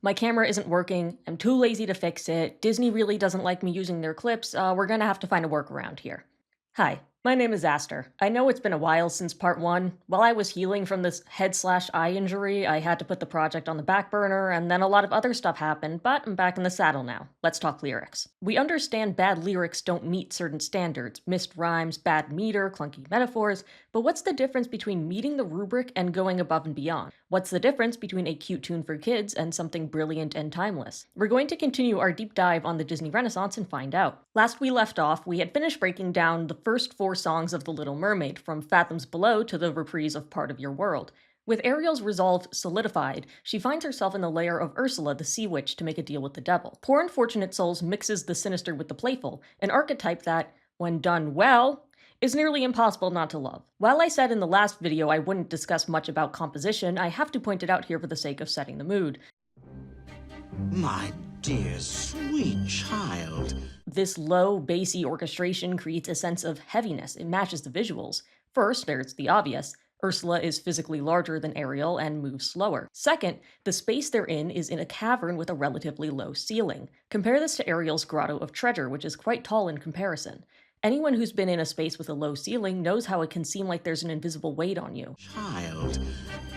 My camera isn't working, I'm too lazy to fix it, Disney really doesn't like me using their clips, we're gonna have to find a workaround here. Hi, my name is Aster. I know it's been a while since part 1. While I was healing from this head/eye injury, I had to put the project on the back burner, and then a lot of other stuff happened, but I'm back in the saddle now. Let's talk lyrics. We understand bad lyrics don't meet certain standards, missed rhymes, bad meter, clunky metaphors, but what's the difference between meeting the rubric and going above and beyond? What's the difference between a cute tune for kids and something brilliant and timeless? We're going to continue our deep dive on the Disney Renaissance and find out. Last we left off, we had finished breaking down the first 4 songs of The Little Mermaid, from Fathoms Below to the reprise of Part of Your World. With Ariel's resolve solidified, she finds herself in the lair of Ursula the Sea Witch to make a deal with the devil. Poor Unfortunate Souls mixes the sinister with the playful, an archetype that, when done well, is nearly impossible not to love. While I said in the last video I wouldn't discuss much about composition, I have to point it out here for the sake of setting the mood. My dear, sweet child. This low, bassy orchestration creates a sense of heaviness. It matches the visuals. First, there's the obvious. Ursula is physically larger than Ariel and moves slower. Second, the space they're is in a cavern with a relatively low ceiling. Compare this to Ariel's Grotto of Treasure, which is quite tall in comparison. Anyone who's been in a space with a low ceiling knows how it can seem like there's an invisible weight on you. Child,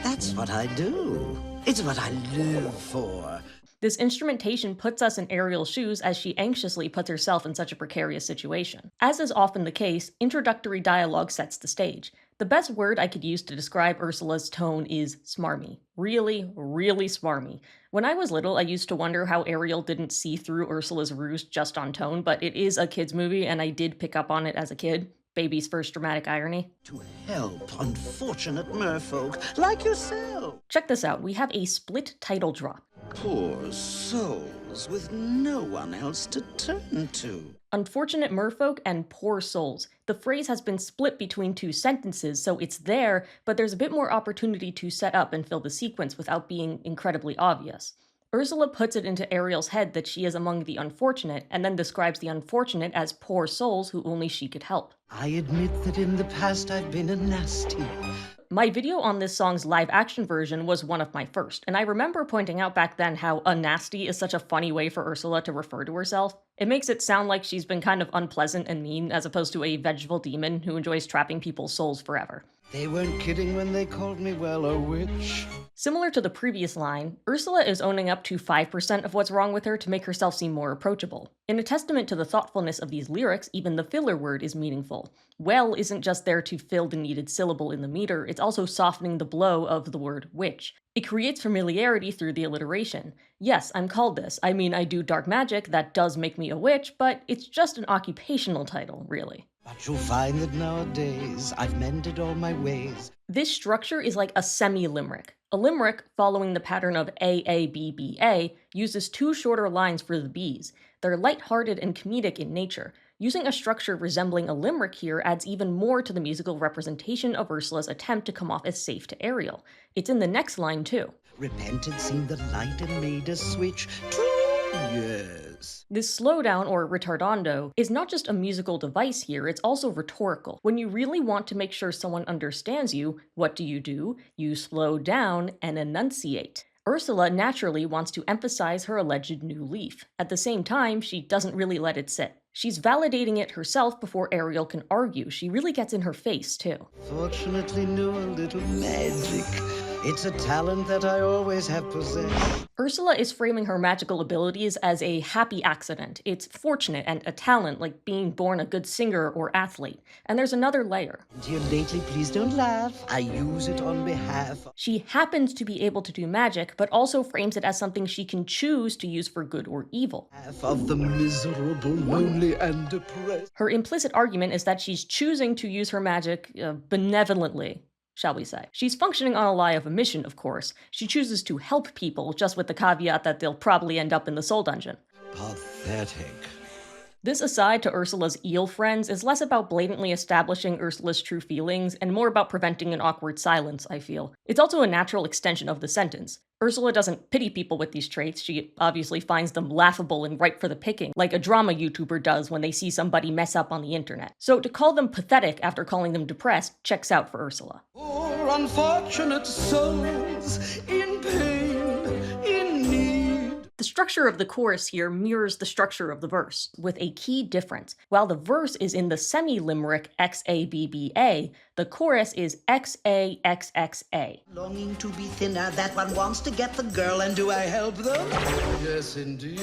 that's what I do. It's what I live for. This instrumentation puts us in Ariel's shoes as she anxiously puts herself in such a precarious situation. As is often the case, introductory dialogue sets the stage. The best word I could use to describe Ursula's tone is smarmy. Really, really smarmy. When I was little, I used to wonder how Ariel didn't see through Ursula's ruse just on tone, but it is a kid's movie and I did pick up on it as a kid. Baby's first dramatic irony. To help unfortunate merfolk like yourself. Check this out, we have a split title drop. Poor souls with no one else to turn to. Unfortunate merfolk and poor souls. The phrase has been split between 2 sentences, so it's there, but there's a bit more opportunity to set up and fill the sequence without being incredibly obvious. Ursula puts it into Ariel's head that she is among the unfortunate, and then describes the unfortunate as poor souls who only she could help. I admit that in the past I've been a nasty. My video on this song's live-action version was one of my first, and I remember pointing out back then how a nasty is such a funny way for Ursula to refer to herself. It makes it sound like she's been kind of unpleasant and mean, as opposed to a vengeful demon who enjoys trapping people's souls forever. They weren't kidding when they called me, well, a witch. Similar to the previous line, Ursula is owning up to 5% of what's wrong with her to make herself seem more approachable. In a testament to the thoughtfulness of these lyrics, even the filler word is meaningful. Well isn't just there to fill the needed syllable in the meter, it's also softening the blow of the word witch. It creates familiarity through the alliteration. Yes, I'm called this. I mean, I do dark magic, that does make me a witch, but it's just an occupational title, really. But you'll find that nowadays I've mended all my ways. This structure is like a semi-limerick. A limerick, following the pattern of A-A-B-B-A, uses 2 shorter lines for the B's. They're lighthearted and comedic in nature. Using a structure resembling a limerick here adds even more to the musical representation of Ursula's attempt to come off as safe to Ariel. It's in the next line, too. Repented, seen the light, and made a switch to yes. This slowdown, or retardando, is not just a musical device here, it's also rhetorical. When you really want to make sure someone understands you, what do? You slow down and enunciate. Ursula naturally wants to emphasize her alleged new leaf. At the same time, she doesn't really let it sit. She's validating it herself before Ariel can argue. She really gets in her face, too. Fortunately knew a little magic. It's a talent that I always have possessed. Ursula is framing her magical abilities as a happy accident. It's fortunate and a talent, like being born a good singer or athlete. And there's another layer. Dear lately, please don't laugh. I use it on behalf. She happens to be able to do magic, but also frames it as something she can choose to use for good or evil. Half of the miserable, lonely, and depressed. Her implicit argument is that she's choosing to use her magic benevolently, shall we say. She's functioning on a lie of omission, of course. She chooses to help people, just with the caveat that they'll probably end up in the soul dungeon. Pathetic. This aside to Ursula's eel friends is less about blatantly establishing Ursula's true feelings and more about preventing an awkward silence, I feel. It's also a natural extension of the sentence. Ursula doesn't pity people with these traits, she obviously finds them laughable and ripe for the picking, like a drama YouTuber does when they see somebody mess up on the internet. So to call them pathetic after calling them depressed checks out for Ursula. Poor unfortunate souls in pain, in need The structure of the chorus here mirrors the structure of the verse, with a key difference. While the verse is in the semi-limerick XABBA, the chorus is XAXXA. Longing to be thinner, that one wants to get the girl, and do I help them? Yes, indeed.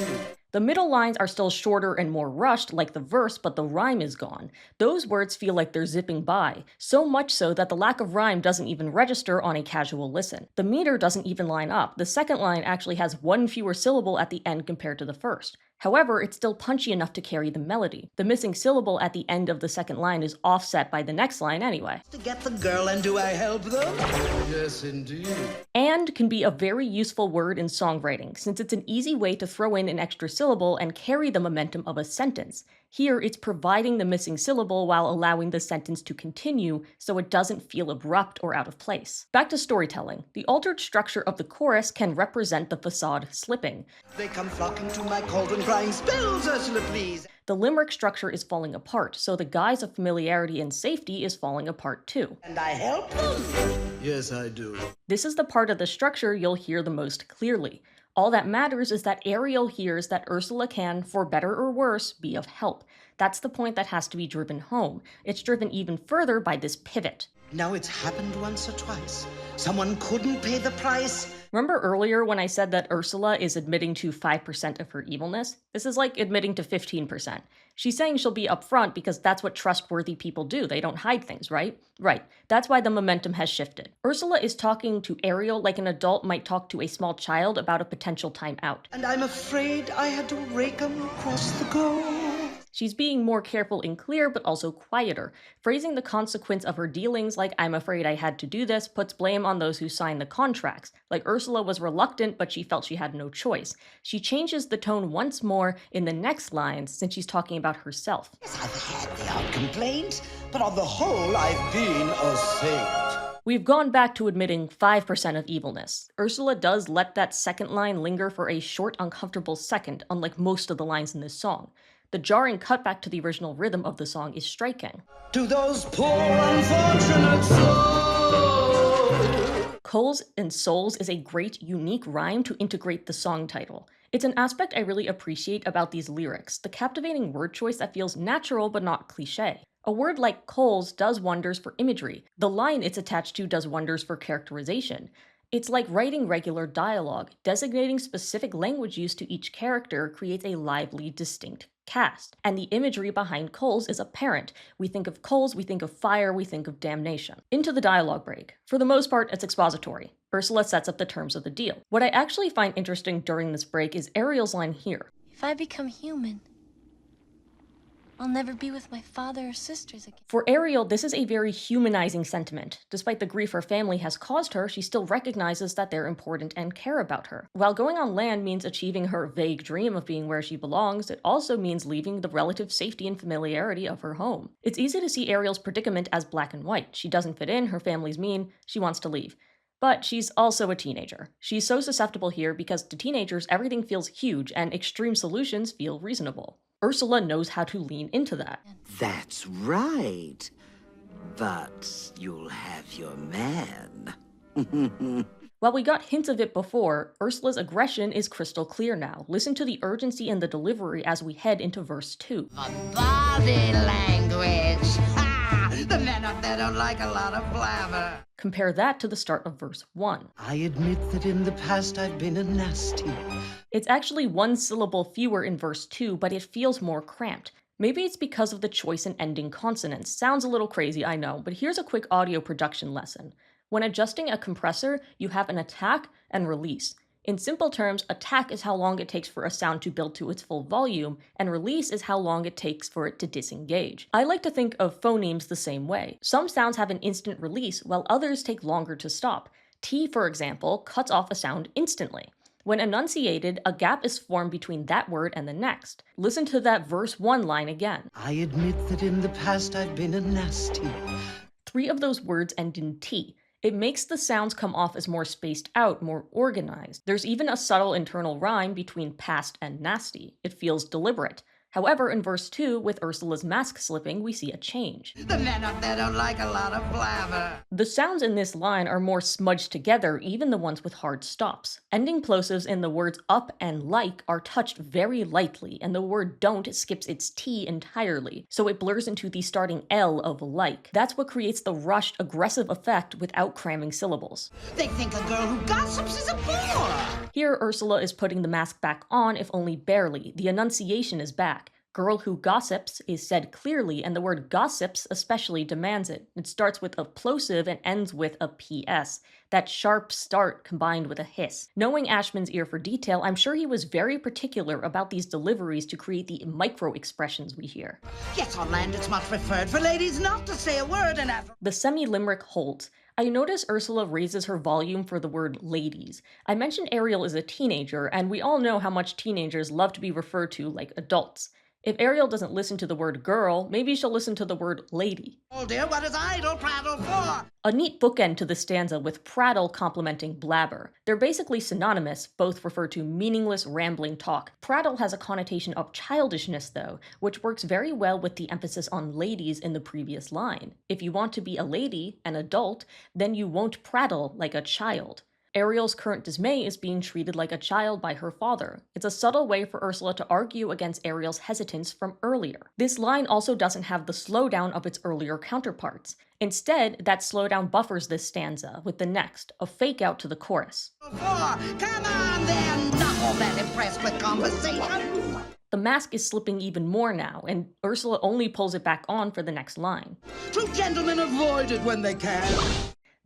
The middle lines are still shorter and more rushed, like the verse, but the rhyme is gone. Those words feel like they're zipping by, so much so that the lack of rhyme doesn't even register on a casual listen. The meter doesn't even line up. The second line actually has one fewer syllable at the end compared to the first. However, it's still punchy enough to carry the melody. The missing syllable at the end of the second line is offset by the next line anyway. To get the girl, and do I help them? Yes, indeed. And can be a very useful word in songwriting, since it's an easy way to throw in an extra syllable and carry the momentum of a sentence. Here, it's providing the missing syllable while allowing the sentence to continue so it doesn't feel abrupt or out of place. Back to storytelling. The altered structure of the chorus can represent the facade slipping. They come flocking to my cauldron, crying, "Spells, Ursula, please!" The limerick structure is falling apart, so the guise of familiarity and safety is falling apart too. And I help them? Yes, I do. This is the part of the structure you'll hear the most clearly. All that matters is that Ariel hears that Ursula can, for better or worse, be of help. That's the point that has to be driven home. It's driven even further by this pivot. Now it's happened once or twice. Someone couldn't pay the price. Remember earlier when I said that Ursula is admitting to 5% of her evilness? This is like admitting to 15%. She's saying she'll be upfront because that's what trustworthy people do. They don't hide things, right? Right. That's why the momentum has shifted. Ursula is talking to Ariel like an adult might talk to a small child about a potential time out. And I'm afraid I had to rake 'em across the goal. She's being more careful and clear, but also quieter. Phrasing the consequence of her dealings like "I'm afraid I had to do this" puts blame on those who signed the contracts. Like Ursula was reluctant, but she felt she had no choice. She changes the tone once more in the next lines since she's talking about herself. Yes, I've had the odd complaint, but on the whole, I've been a saint. We've gone back to admitting 5% of evilness. Ursula does let that second line linger for a short, uncomfortable second, unlike most of the lines in this song. The jarring cutback to the original rhythm of the song is striking. To those poor unfortunate souls. Coals and souls is a great, unique rhyme to integrate the song title. It's an aspect I really appreciate about these lyrics, the captivating word choice that feels natural but not cliché. A word like coals does wonders for imagery. The line it's attached to does wonders for characterization. It's like writing regular dialogue. Designating specific language use to each character creates a lively, distinct cast. And the imagery behind coals is apparent. We think of coals, we think of fire, we think of damnation. Into the dialogue break. For the most part, it's expository. Ursula sets up the terms of the deal. What I actually find interesting during this break is Ariel's line here. If I become human, I'll never be with my father or sisters again. For Ariel, this is a very humanizing sentiment. Despite the grief her family has caused her, she still recognizes that they're important and care about her. While going on land means achieving her vague dream of being where she belongs, it also means leaving the relative safety and familiarity of her home. It's easy to see Ariel's predicament as black and white. She doesn't fit in, her family's mean, she wants to leave. But she's also a teenager. She's so susceptible here because to teenagers, everything feels huge and extreme solutions feel reasonable. Ursula knows how to lean into that. That's right. But you'll have your man. While we got hints of it before, Ursula's aggression is crystal clear now. Listen to the urgency and the delivery as we head into verse 2. Body language. The men up there don't like a lot of blabber. Compare that to the start of verse 1. I admit that in the past I've been a nasty. It's actually one syllable fewer in verse 2, but it feels more cramped. Maybe it's because of the choice in ending consonants. Sounds a little crazy, I know, but here's a quick audio production lesson. When adjusting a compressor, you have an attack and release. In simple terms, attack is how long it takes for a sound to build to its full volume, and release is how long it takes for it to disengage. I like to think of phonemes the same way. Some sounds have an instant release, while others take longer to stop. T, for example, cuts off a sound instantly. When enunciated, a gap is formed between that word and the next. Listen to that verse 1 line again. I admit that in the past I've been a nasty. 3 of those words end in T. It makes the sounds come off as more spaced out, more organized. There's even a subtle internal rhyme between past and nasty. It feels deliberate. However, in verse 2, with Ursula's mask slipping, we see a change. The men up there don't like a lot of blabber. The sounds in this line are more smudged together, even the ones with hard stops. Ending plosives in the words up and like are touched very lightly, and the word don't skips its T entirely, so it blurs into the starting L of like. That's what creates the rushed, aggressive effect without cramming syllables. They think a girl who gossips is a bore. Here, Ursula is putting the mask back on, if only barely. The enunciation is back. Girl who gossips is said clearly, and the word gossips especially demands it. It starts with a plosive and ends with a PS. That sharp start combined with a hiss. Knowing Ashman's ear for detail, I'm sure he was very particular about these deliveries to create the micro-expressions we hear. Yes, on land it's much preferred for ladies not to say a word and after. The semi-limerick holds. I notice Ursula raises her volume for the word ladies. I mentioned Ariel is a teenager, and we all know how much teenagers love to be referred to like adults. If Ariel doesn't listen to the word girl, maybe she'll listen to the word lady. Oh dear, what is idle prattle for? A neat bookend to the stanza with prattle complementing blabber. They're basically synonymous, both refer to meaningless, rambling talk. Prattle has a connotation of childishness though, which works very well with the emphasis on ladies in the previous line. If you want to be a lady, an adult, then you won't prattle like a child. Ariel's current dismay is being treated like a child by her father. It's a subtle way for Ursula to argue against Ariel's hesitance from earlier. This line also doesn't have the slowdown of its earlier counterparts. Instead, that slowdown buffers this stanza with the next, a fake out to the chorus. Come on then, not all that impressed with conversation. The mask is slipping even more now, and Ursula only pulls it back on for the next line. True gentlemen avoid it when they can.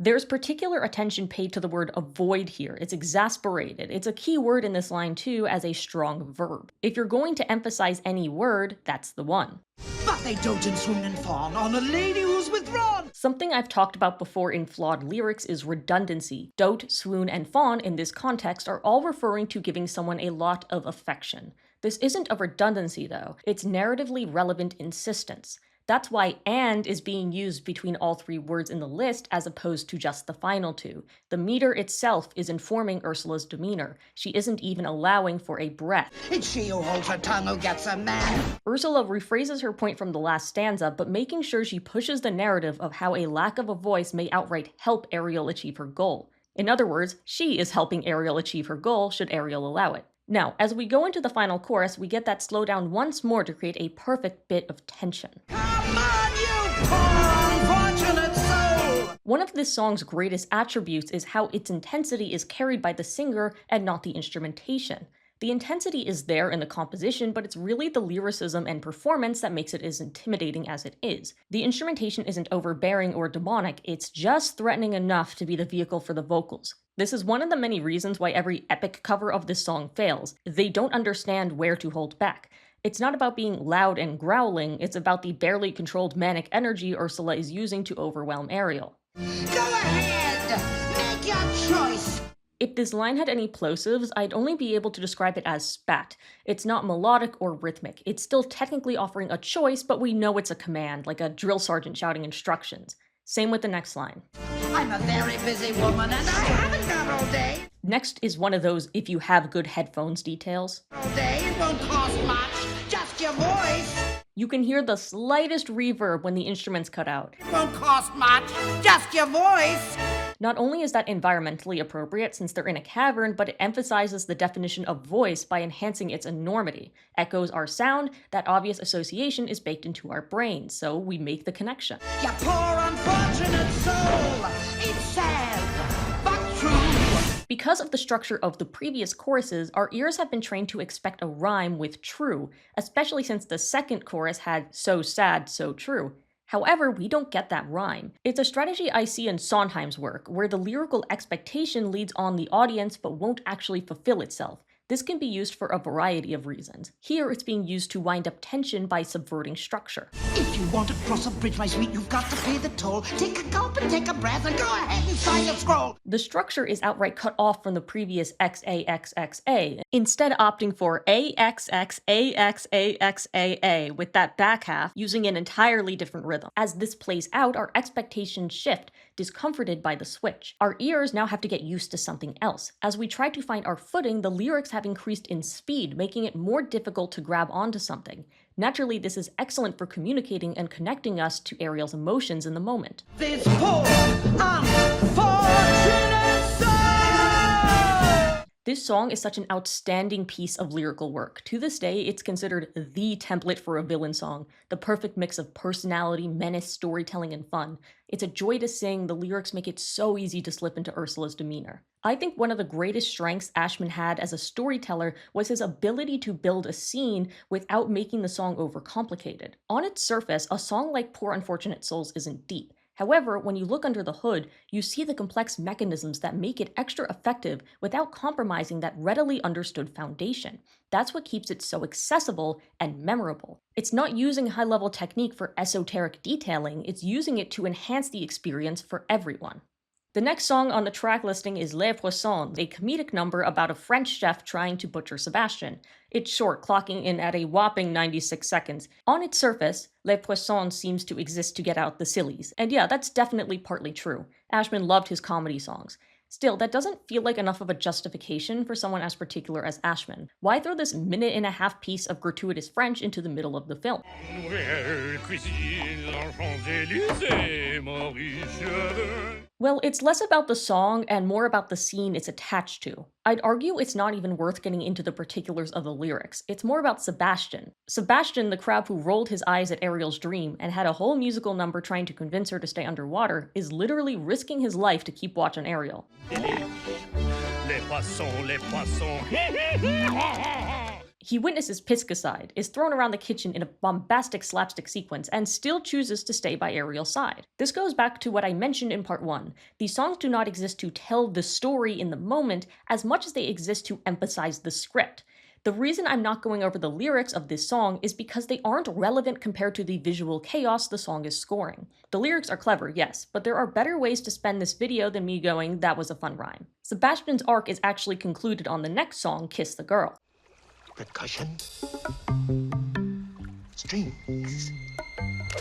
There's particular attention paid to the word avoid here. It's exasperated. It's a key word in this line too as a strong verb. If you're going to emphasize any word, that's the one. But they dote and swoon and fawn on a lady who's withdrawn. Something I've talked about before in flawed lyrics is redundancy. Dote, swoon, and fawn in this context are all referring to giving someone a lot of affection. This isn't a redundancy though. It's narratively relevant insistence. That's why and is being used between all three words in the list as opposed to just the final two. The meter itself is informing Ursula's demeanor. She isn't even allowing for a breath. It's she who holds her tongue who gets a man. Ursula rephrases her point from the last stanza, but making sure she pushes the narrative of how a lack of a voice may outright help Ariel achieve her goal. In other words, she is helping Ariel achieve her goal should Ariel allow it. Now, as we go into the final chorus, we get that slowdown once more to create a perfect bit of tension. Come on, you poor unfortunate soul! One of this song's greatest attributes is how its intensity is carried by the singer and not the instrumentation. The intensity is there in the composition, but it's really the lyricism and performance that makes it as intimidating as it is. The instrumentation isn't overbearing or demonic, it's just threatening enough to be the vehicle for the vocals. This is one of the many reasons why every epic cover of this song fails. They don't understand where to hold back. It's not about being loud and growling, it's about the barely controlled manic energy Ursula is using to overwhelm Ariel. Go ahead, make your choice. If this line had any plosives, I'd only be able to describe it as spat. It's not melodic or rhythmic. It's still technically offering a choice, but we know it's a command, like a drill sergeant shouting instructions. Same with the next line. I'm a very busy woman and I haven't got all day. Next is one of those if you have good headphones details. All day, it won't cost much, just your voice. You can hear the slightest reverb when the instruments cut out. It won't cost much, just your voice. Not only is that environmentally appropriate since they're in a cavern, but it emphasizes the definition of voice by enhancing its enormity. Echoes are sound, that obvious association is baked into our brains, so we make the connection. You poor unfortunate soul, it's sad, but true. Because of the structure of the previous choruses, our ears have been trained to expect a rhyme with true, especially since the second chorus had so sad, so true. However, we don't get that rhyme. It's a strategy I see in Sondheim's work, where the lyrical expectation leads on the audience but won't actually fulfill itself. This can be used for a variety of reasons. Here, it's being used to wind up tension by subverting structure. If you want to cross a bridge, my sweet, you've got to pay the toll. Take a gulp and take a breath and go ahead and sign your scroll. The structure is outright cut off from the previous XAXXA, instead opting for AXXAXAXAA with that back half using an entirely different rhythm. As this plays out, our expectations shift, discomforted by the switch. Our ears now have to get used to something else. As we try to find our footing, the lyrics have have increased in speed, making it more difficult to grab onto something. Naturally, this is excellent for communicating and connecting us to Ariel's emotions in the moment. This poor, unfortunate soul! This song is such an outstanding piece of lyrical work. To this day, it's considered the template for a villain song, the perfect mix of personality, menace, storytelling, and fun. It's a joy to sing, the lyrics make it so easy to slip into Ursula's demeanor. I think one of the greatest strengths Ashman had as a storyteller was his ability to build a scene without making the song overcomplicated. On its surface, a song like Poor Unfortunate Souls isn't deep. However, when you look under the hood, you see the complex mechanisms that make it extra effective without compromising that readily understood foundation. That's what keeps it so accessible and memorable. It's not using high-level technique for esoteric detailing, it's using it to enhance the experience for everyone. The next song on the track listing is Les Poissons, a comedic number about a French chef trying to butcher Sebastian. It's short, clocking in at a whopping 96 seconds. On its surface, Les Poissons seems to exist to get out the sillies, and yeah, that's definitely partly true. Ashman loved his comedy songs. Still, that doesn't feel like enough of a justification for someone as particular as Ashman. Why throw this minute-and-a-half piece of gratuitous French into the middle of the film? Well, it's less about the song and more about the scene it's attached to. I'd argue it's not even worth getting into the particulars of the lyrics. It's more about Sebastian. Sebastian, the crab who rolled his eyes at Ariel's dream and had a whole musical number trying to convince her to stay underwater, is literally risking his life to keep watch on Ariel. He witnesses piscicide, is thrown around the kitchen in a bombastic slapstick sequence, and still chooses to stay by Ariel's side. This goes back to what I mentioned in part 1. These songs do not exist to tell the story in the moment as much as they exist to emphasize the script. The reason I'm not going over the lyrics of this song is because they aren't relevant compared to the visual chaos the song is scoring. The lyrics are clever, yes, but there are better ways to spend this video than me going, "That was a fun rhyme." Sebastian's arc is actually concluded on the next song, Kiss the Girl. Percussion, strings,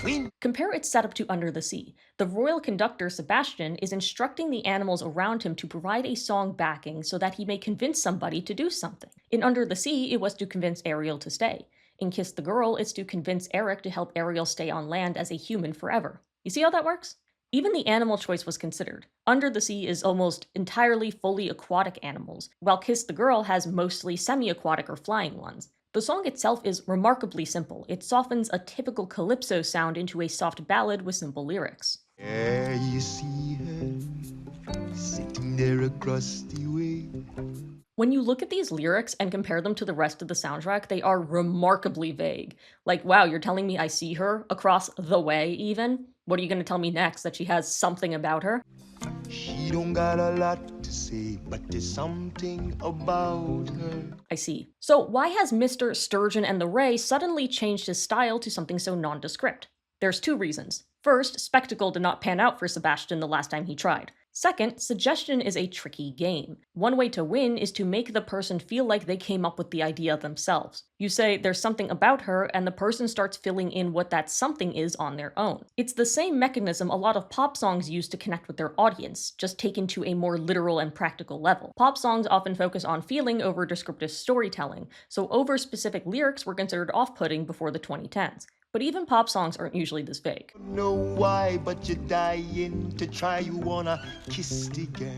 wind. Compare its setup to Under the Sea. The royal conductor, Sebastian, is instructing the animals around him to provide a song backing so that he may convince somebody to do something. In Under the Sea, it was to convince Ariel to stay. In Kiss the Girl, it's to convince Eric to help Ariel stay on land as a human forever. You see how that works? Even the animal choice was considered. Under the Sea is almost entirely fully aquatic animals, while Kiss the Girl has mostly semi-aquatic or flying ones. The song itself is remarkably simple. It softens a typical calypso sound into a soft ballad with simple lyrics. There you see her, sitting there across the way. When you look at these lyrics and compare them to the rest of the soundtrack, they are remarkably vague. Like, wow, you're telling me I see her across the way, even? What are you going to tell me next, that she has something about her? She don't got a lot to say, but there's something about her. I see. So why has Mr. Sturgeon and the Ray suddenly changed his style to something so nondescript? There's two reasons. First, spectacle did not pan out for Sebastian the last time he tried. Second, suggestion is a tricky game. One way to win is to make the person feel like they came up with the idea themselves. You say there's something about her, and the person starts filling in what that something is on their own. It's the same mechanism a lot of pop songs use to connect with their audience, just taken to a more literal and practical level. Pop songs often focus on feeling over descriptive storytelling, so over-specific lyrics were considered off-putting before the 2010s. But even pop songs aren't usually this vague. Know why, but you're dying to try. You wanna kiss the girl.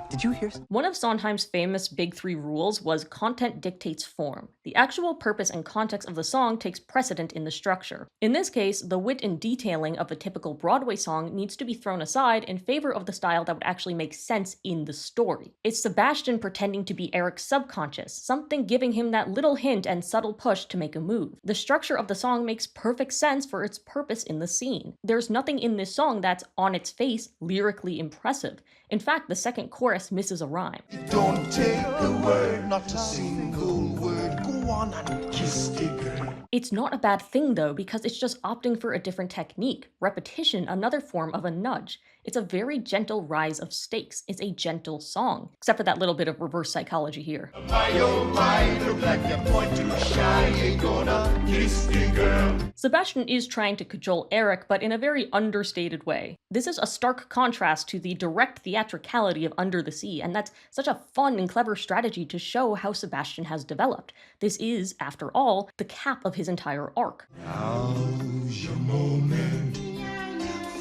Did you hear? One of Sondheim's famous Big Three rules was content dictates form. The actual purpose and context of the song takes precedent in the structure. In this case, the wit and detailing of a typical Broadway song needs to be thrown aside in favor of the style that would actually make sense in the story. It's Sebastian pretending to be Eric's subconscious, something giving him that little hint and subtle push to make a move. The structure of the song makes perfect sense for its purpose in the scene. There's nothing in this song that's, on its face, lyrically impressive. In fact, the second chorus misses a rhyme. Don't take a word, not a single word. Go on and kiss the girl. It's not a bad thing though, because it's just opting for a different technique. Repetition, another form of a nudge. It's a very gentle rise of stakes. It's a gentle song, except for that little bit of reverse psychology here. My oh my, look like they're point too shy. Ain't gonna kiss the girl. Sebastian is trying to cajole Eric, but in a very understated way. This is a stark contrast to the direct theatricality of Under the Sea, and that's such a fun and clever strategy to show how Sebastian has developed. This is, after all, the cap of his entire arc. Now's your moment,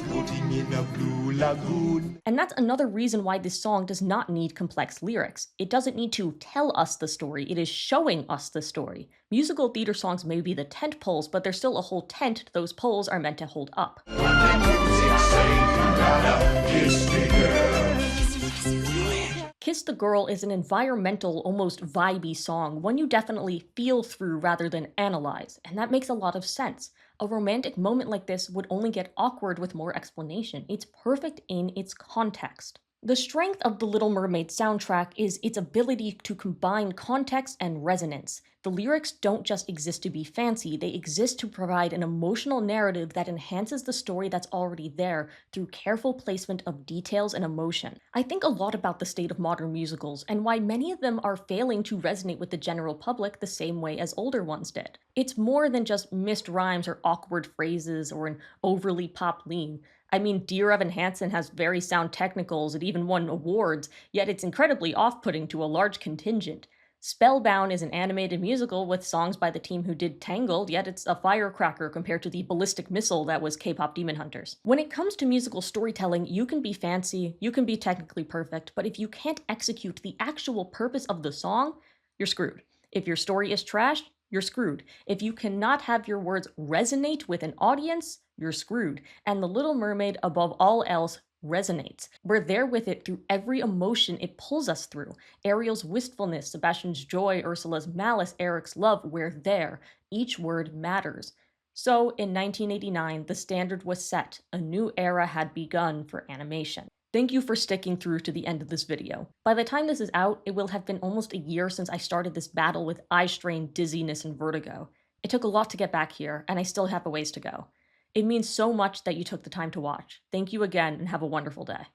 floating in a blue lagoon. And that's another reason why this song does not need complex lyrics. It doesn't need to tell us the story, it is showing us the story. Musical theater songs may be the tent poles, but there's still a whole tent those poles are meant to hold up. What the music say, you gotta kiss the girl. Kiss the Girl is an environmental, almost vibey song, one you definitely feel through rather than analyze, and that makes a lot of sense. A romantic moment like this would only get awkward with more explanation. It's perfect in its context. The strength of the Little Mermaid soundtrack is its ability to combine context and resonance. The lyrics don't just exist to be fancy, they exist to provide an emotional narrative that enhances the story that's already there through careful placement of details and emotion. I think a lot about the state of modern musicals and why many of them are failing to resonate with the general public the same way as older ones did. It's more than just missed rhymes or awkward phrases or an overly pop lean. I mean, Dear Evan Hansen has very sound technicals, it even won awards, yet it's incredibly off-putting to a large contingent. Spellbound is an animated musical with songs by the team who did Tangled, yet it's a firecracker compared to the ballistic missile that was K-pop Demon Hunters. When it comes to musical storytelling, you can be fancy, you can be technically perfect, but if you can't execute the actual purpose of the song, you're screwed. If your story is trashed, you're screwed. If you cannot have your words resonate with an audience, you're screwed. And The Little Mermaid, above all else, resonates. We're there with it through every emotion it pulls us through. Ariel's wistfulness, Sebastian's joy, Ursula's malice, Eric's love, we're there. Each word matters. So, in 1989, the standard was set. A new era had begun for animation. Thank you for sticking through to the end of this video. By the time this is out, it will have been almost a year since I started this battle with eye strain, dizziness, and vertigo. It took a lot to get back here, and I still have a ways to go. It means so much that you took the time to watch. Thank you again, and have a wonderful day.